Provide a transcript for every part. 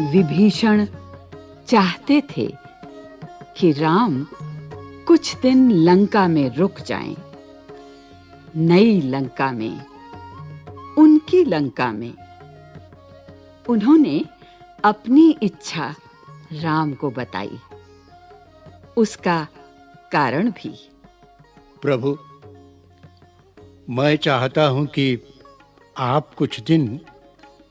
विभीषण चाहते थे कि राम कुछ दिन लंका में रुक जाएं, नई लंका में, उनकी लंका में। उन्होंने अपनी इच्छा राम को बताई, उसका कारण भी। प्रभु, मैं चाहता हूं कि आप कुछ दिन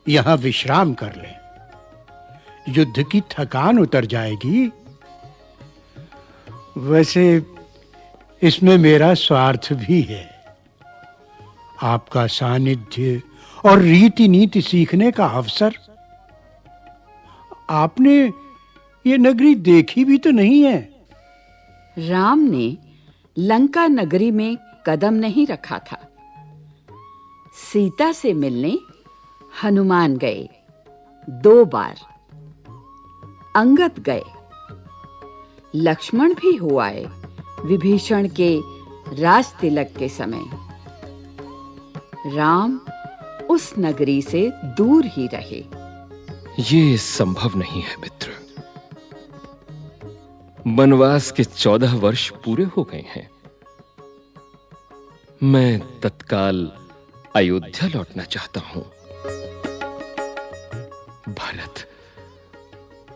यहां विश्राम कर लें। युद्ध की थकान उतर जाएगी। वैसे इसमें मेरा स्वार्थ भी है। आपका सानिध्य और रीति नीति सीखने का अवसर। आपने ये नगरी देखी भी तो नहीं है। राम ने लंका नगरी में कदम नहीं रखा था। सीता से मिलने हनुमान गए 2 बार, अंगद गए, लक्ष्मण भी हो आए विभीषण के राज तिलक के समय। राम उस नगरी से दूर ही रहे। ये संभव नहीं है मित्र। वनवास के 14 वर्ष पूरे हो गए हैं। मैं तत्काल अयोध्या लौटना चाहता हूं। भरत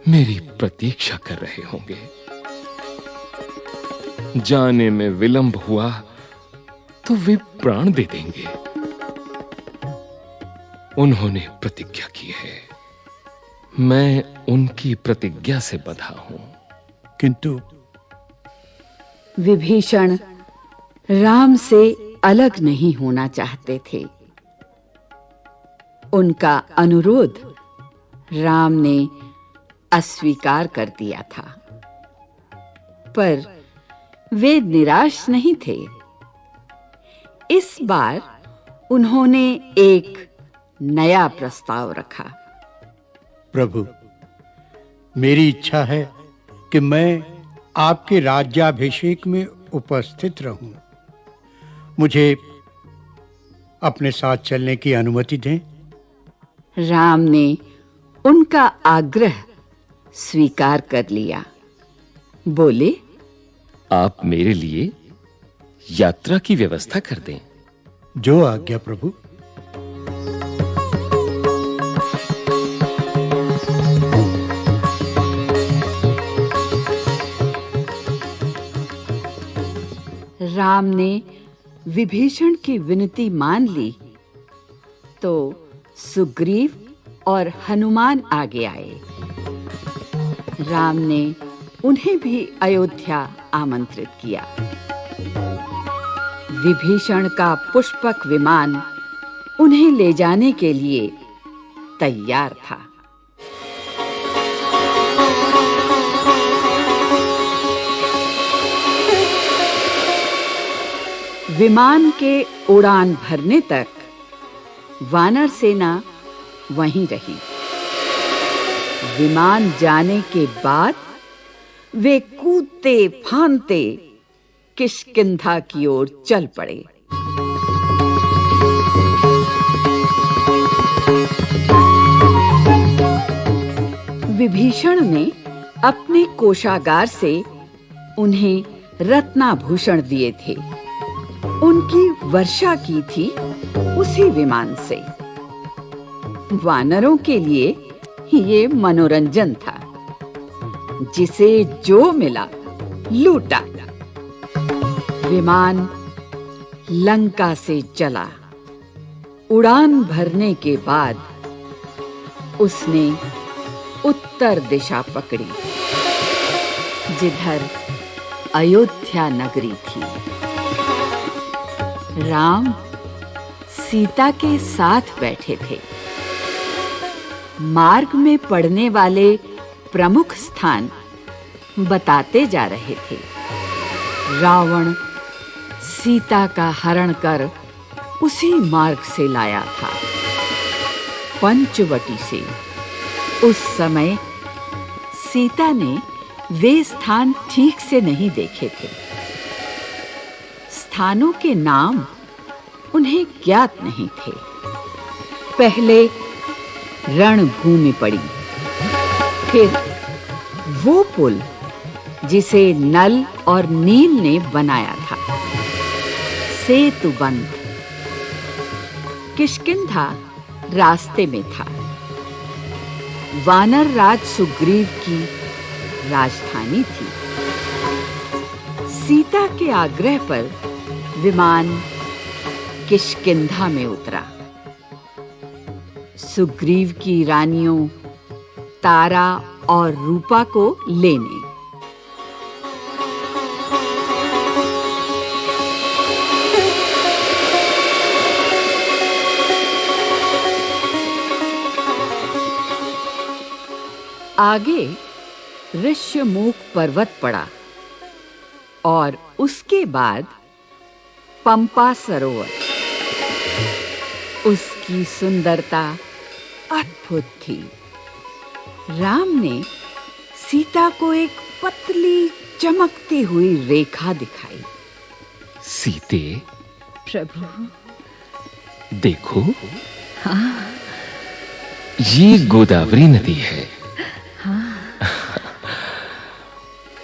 मेरी प्रतीक्षा कर रहे होंगे। जाने में विलंब हुआ तो वे प्राण दे देंगे। उन्होंने प्रतिज्ञा की है, मैं उनकी प्रतिज्ञा से बंधा हूं। किंतु विभीषण राम से अलग नहीं होना चाहते थे। उनका अनुरोध राम ने अस्वीकार कर दिया था, पर वे निराश नहीं थे। इस बार उन्होंने एक नया प्रस्ताव रखा। प्रभु, मेरी इच्छा है कि मैं आपके राज्याभिषेक में उपस्थित रहूं। मुझे अपने साथ चलने की अनुमति दें। राम ने उनका आग्रह स्वीकार कर लिया। बोले, आप मेरे लिए यात्रा की व्यवस्था कर दें। जो आज्ञा प्रभु। राम ने विभीषण की विनती मान ली तो सुग्रीव और हनुमान आगे आए। राम ने उन्हें भी अयोध्या आमंत्रित किया। विभीषण का पुष्पक विमान उन्हें ले जाने के लिए तैयार था। विमान के उड़ान भरने तक वानर सेना वहीं रही। विमान जाने के बाद वे कूदते फांदते किष्किंधा की ओर चल पड़े। विभीषण ने अपने कोषागार से उन्हें रत्नाभूषण दिए थे। उनकी वर्षा की थी उसी विमान से। वानरों के लिए ये मनोरंजन था। जिसे जो मिला लूटा। विमान लंका से चला। उड़ान भरने के बाद उसने उत्तर दिशा पकड़ी, जिधर अयोध्या नगरी थी। राम सीता के साथ बैठे थे। मार्ग में पड़ने वाले प्रमुख स्थान बताते जा रहे थे। रावण सीता का हरण कर उसी मार्ग से लाया था, पंचवटी से। उस समय सीता ने वे स्थान ठीक से नहीं देखे थे। स्थानों के नाम उन्हें ज्ञात नहीं थे। पहले रणभूमि पड़ी, फिर वो पुल जिसे नल और नील ने बनाया था, सेतुबंध। किष्किंधा रास्ते में था। वानर राज सुग्रीव की राजधानी थी। सीता के आग्रह पर विमान किष्किंधा में उतरा। सुग्रीव की रानियों तारा और रूपा को लेने। आगे ऋष्यमुख पर्वत पड़ा और उसके बाद पंपा सरोवर। उसकी सुंदरता अद्भुत थी। राम ने सीता को एक पतली चमकती हुई रेखा दिखाई। सीते, प्रभु, देखो। हाँ, ये गोदावरी नदी है।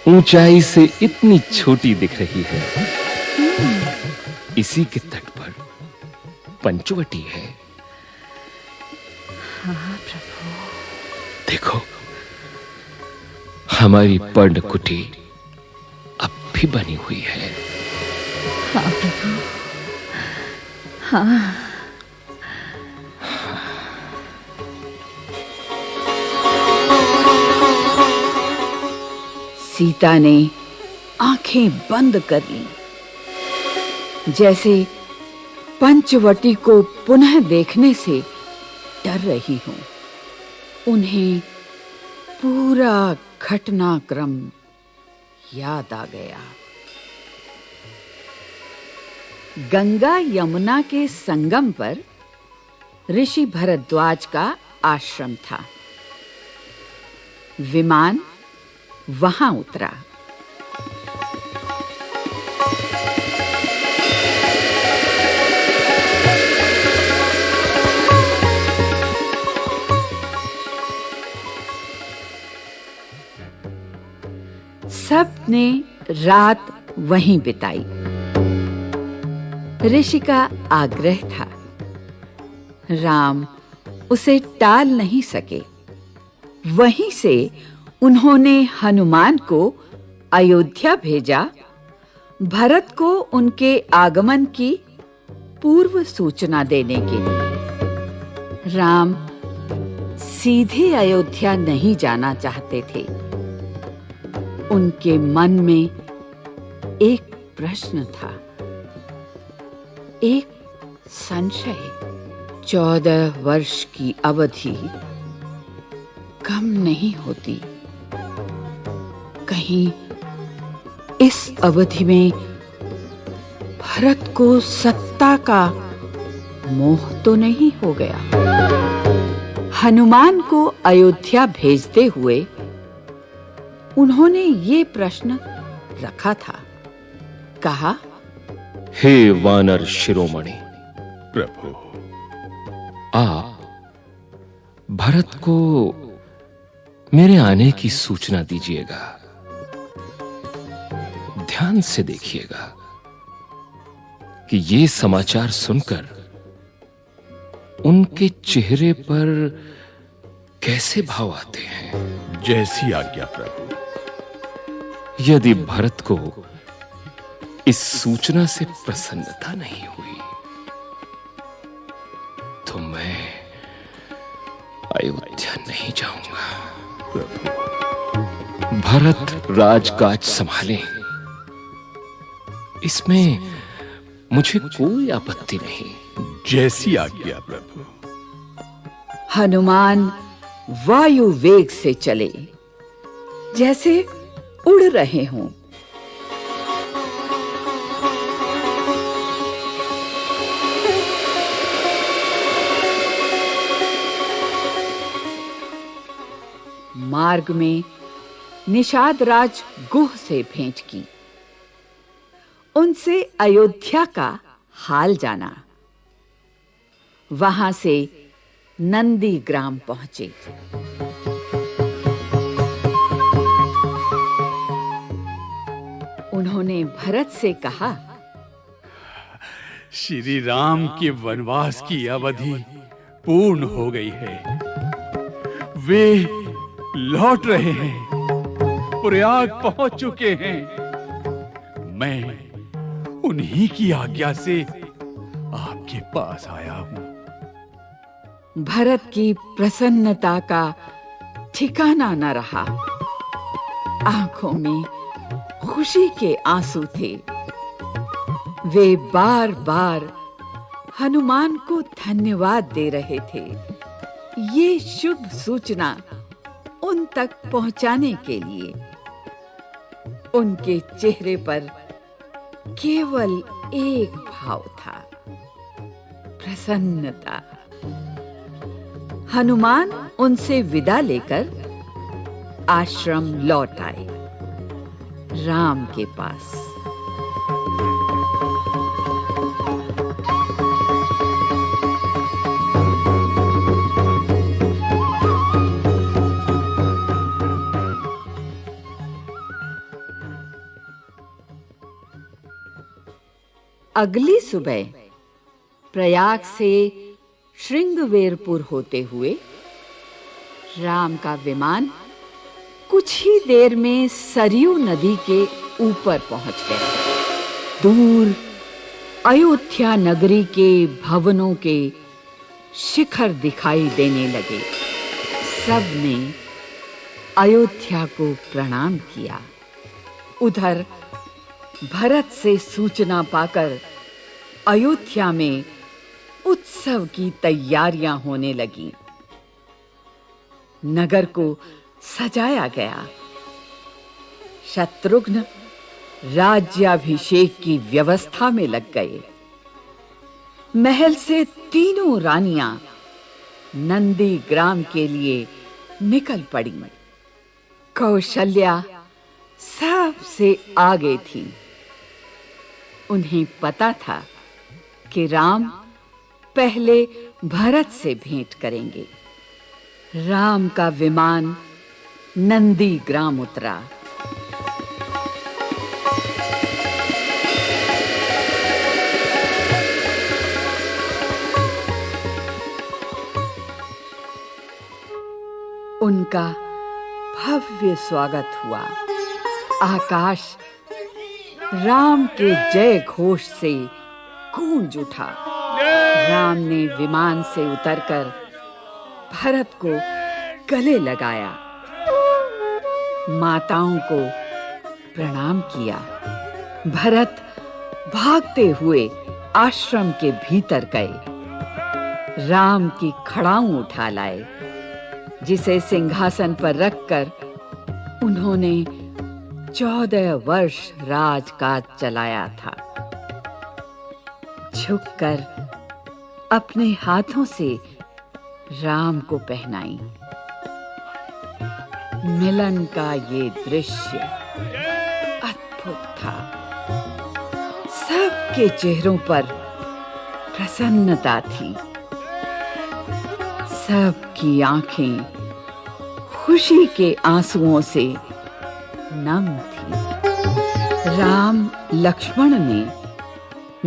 ऊंचाई से इतनी छोटी दिख रही है। इसी के तट पर पंचवटी है। हाँ प्रभु। देखो, हमारी पर्णकुटी अब भी बनी हुई है। हाँ प्रभु, हाँ। सीता ने आंखें बंद कर ली, जैसे पंचवटी को पुनः देखने से डर रही हूं। उन्हें पूरा घटनाक्रम याद आ गया। गंगा यमुना के संगम पर ऋषि भरद्वाज का आश्रम था। विमान वहां उतरा। सब ने रात वहीं बिताई। ऋषि का आग्रह था, राम उसे टाल नहीं सके। वहीं से उन्होंने हनुमान को अयोध्या भेजा, भरत को उनके आगमन की पूर्व सूचना देने के लिए। राम सीधे अयोध्या नहीं जाना चाहते थे। उनके मन में एक प्रश्न था, एक संशय। 14 वर्ष की अवधि कम नहीं होती। कहीं इस अवधि में भरत को सत्ता का मोह तो नहीं हो गया। हनुमान को अयोध्या भेजते हुए उन्होंने ये प्रश्न रखा था। कहा, हे वानर शिरोमणि, प्रभु, आप भरत को मेरे आने की सूचना दीजिएगा। ध्यान से देखिएगा कि ये समाचार सुनकर उनके चेहरे पर कैसे भाव आते हैं। जैसी आज्ञा प्रभु। यदि भरत को इस सूचना से प्रसन्नता नहीं हुई तो मैं अयोध्या नहीं जाऊंगा। प्रभु, भरत राजकाज संभालें, इसमें मुझे कोई आपत्ति नहीं। जैसी आज्ञा प्रभु। हनुमान वायु वेग से चले, जैसे उड़ रहे हों। मार्ग में निषाद राज गुह से भेंट की। उनसे अयोध्या का हाल जाना। वहां से नंदी ग्राम पहुंचे। उन्होंने भरत से कहा, श्री राम के वनवास की अवधि पूर्ण हो गई है। वे लौट रहे हैं, प्रयाग पहुंच चुके हैं। मैं उन्हीं की आज्ञा से आपके पास आया हूं। भरत की प्रसन्नता का ठिकाना न रहा। आंखों में खुशी के आंसू थे। वे बार-बार हनुमान को धन्यवाद दे रहे थे, ये शुभ सूचना उन तक पहुंचाने के लिए। उनके चेहरे पर केवल एक भाव था, प्रसन्नता। हनुमान उनसे विदा लेकर आश्रम लौट आए, राम के पास। अगली सुबह प्रयाग से श्रृंगवेरपुर होते हुए राम का विमान कुछ ही देर में सरयू नदी के ऊपर पहुंच गया। दूर अयोध्या नगरी के भवनों के शिखर दिखाई देने लगे। सबने अयोध्या को प्रणाम किया। उधर भरत से सूचना पाकर अयोध्या में उत्सव की तैयारियां होने लगी। नगर को सजाया गया। शत्रुघ्न राज्याभिषेक की व्यवस्था में लग गए। महल से तीनों रानियां नंदीग्राम के लिए निकल पड़ी। कौशल्या सबसे आगे थी। उन्हें पता था कि राम पहले भरत से भेंट करेंगे। राम का विमान नंदीग्राम उतरा। उनका भव्य स्वागत हुआ। आकाश राम के जय घोष से गूंज उठा। राम ने विमान से उतरकर भरत को गले लगाया, माताओं को प्रणाम किया। भरत भागते हुए आश्रम के भीतर गए। राम की खड़ाऊं उठा लाए, जिसे सिंहासन पर रखकर उन्होंने 14 वर्ष राजकाज चलाया था। झुककर अपने हाथों से राम को पहनाई। मिलन का ये दृश्य अद्भुत था। सबके चेहरों पर प्रसन्नता थी। सबकी आंखें खुशी के आंसुओं से नम थी। राम लक्ष्मण ने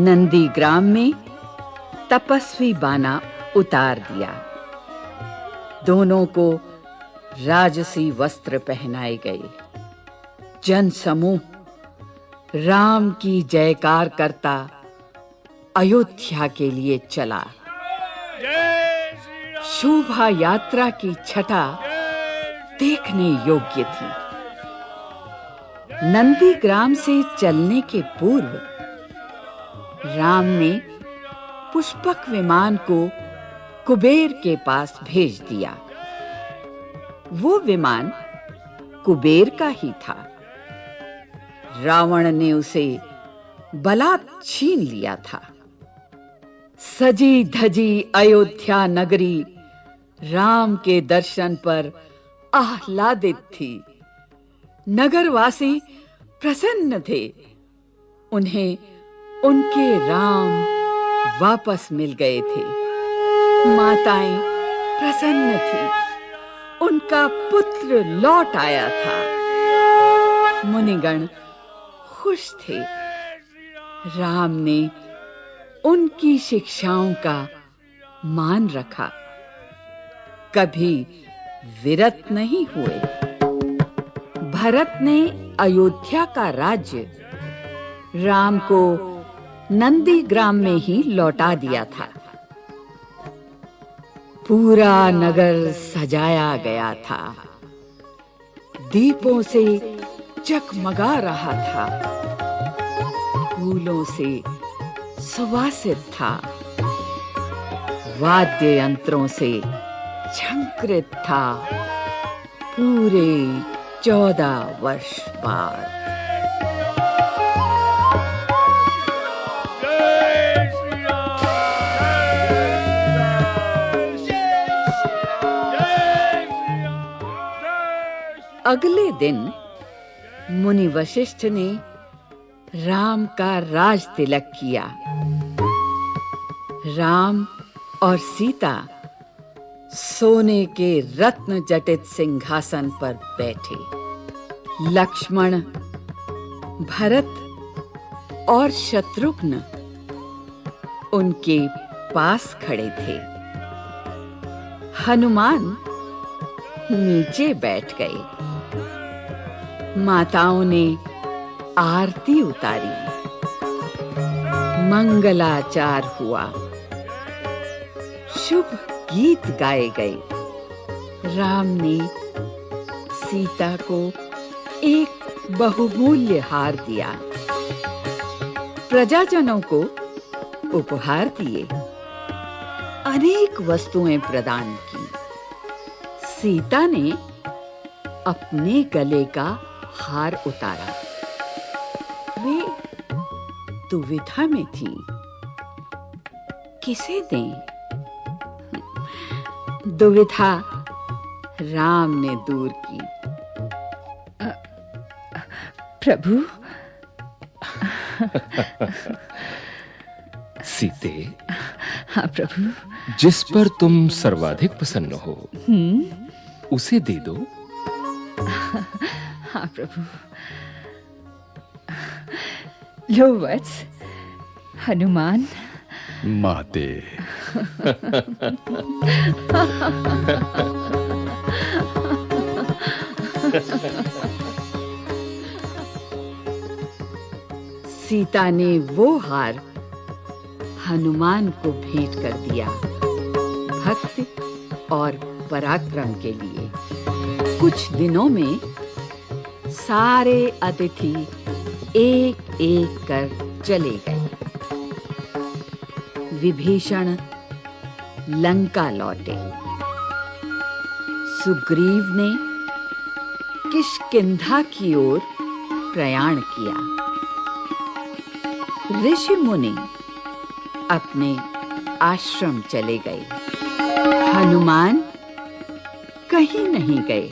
नंदीग्राम में तपस्वी बाना उतार दिया। दोनों को राजसी वस्त्र पहनाए गए। जन समूह राम की जयकार करता अयोध्या के लिए चला। शोभा यात्रा की छटा देखने योग्य थी। नंदीग्राम से चलने के पूर्व राम ने पुष्पक विमान को कुबेर के पास भेज दिया। वो विमान कुबेर का ही था। रावण ने उसे बलात् छीन लिया था। सजी धजी अयोध्या नगरी राम के दर्शन पर आह्लादित थी। नगरवासी प्रसन्न थे। उन्हें उनके राम वापस मिल गए थे। माताएं प्रसन्न थी। उनका पुत्र लौट आया था। मुनिगण खुश थे। राम ने उनकी शिक्षाओं का मान रखा, कभी विरत नहीं हुए। भरत ने अयोध्या का राज्य राम को नंदीग्राम में ही लौटा दिया था। पूरा नगर सजाया गया था, दीपों से जगमगा रहा था, फूलों से सुवासित था, वाद्य यंत्रों से झंकृत था। पूरे 14 वर्ष बाद अगले दिन मुनि वशिष्ठ ने राम का राज तिलक किया। राम और सीता सोने के रत्न जटित सिंहासन पर बैठे। लक्ष्मण, भरत और शत्रुघ्न उनके पास खड़े थे। हनुमान नीचे बैठ गए। माताओं ने आरती उतारी, मंगलाचार हुआ, शुभ गीत गाए गए। राम ने सीता को एक बहुमूल्य हार दिया, प्रजाजनों को उपहार दिए, अनेक वस्तुएं प्रदान की। सीता ने अपने गले का हार उतारा। वे दुविधा में थी, किसे दें? दुविधा राम ने दूर की। प्रभु। सीते, हाँ प्रभु। जिस पर तुम सर्वाधिक प्रसन्न हो उसे दे दो। हाँ प्रभु। लो वत्स, हनुमान। माते। सीता ने वो हार हनुमान को भेंट कर दिया, भक्ति और पराक्रम के लिए। कुछ दिनों में सारे अतिथि एक-एक कर चले गए। विभीषण लंका लौटे। सुग्रीव ने किष्किंधा की ओर प्रयाण किया। ऋषि मुनि अपने आश्रम चले गए। हनुमान कहीं नहीं गए,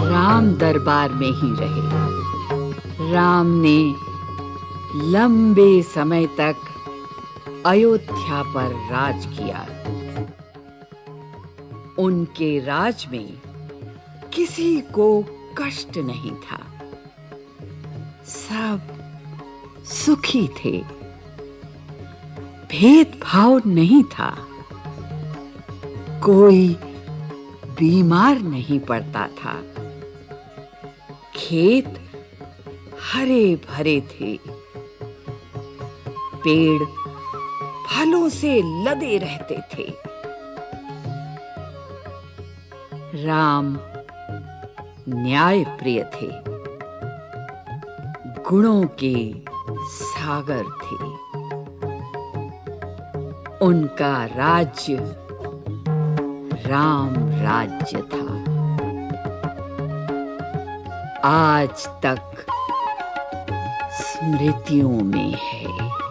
राम दरबार में ही रहे। राम ने लंबे समय तक अयोध्या पर राज किया। उनके राज में किसी को कष्ट नहीं था, सब सुखी थे, भेदभाव नहीं था, कोई बीमार नहीं पड़ता था। खेत हरे भरे थे, पेड़ फलों से लदे रहते थे। राम न्याय प्रिय थे, गुणों के सागर थे। उनका राज्य राम राज्य था। आज तक स्मृतियों में है।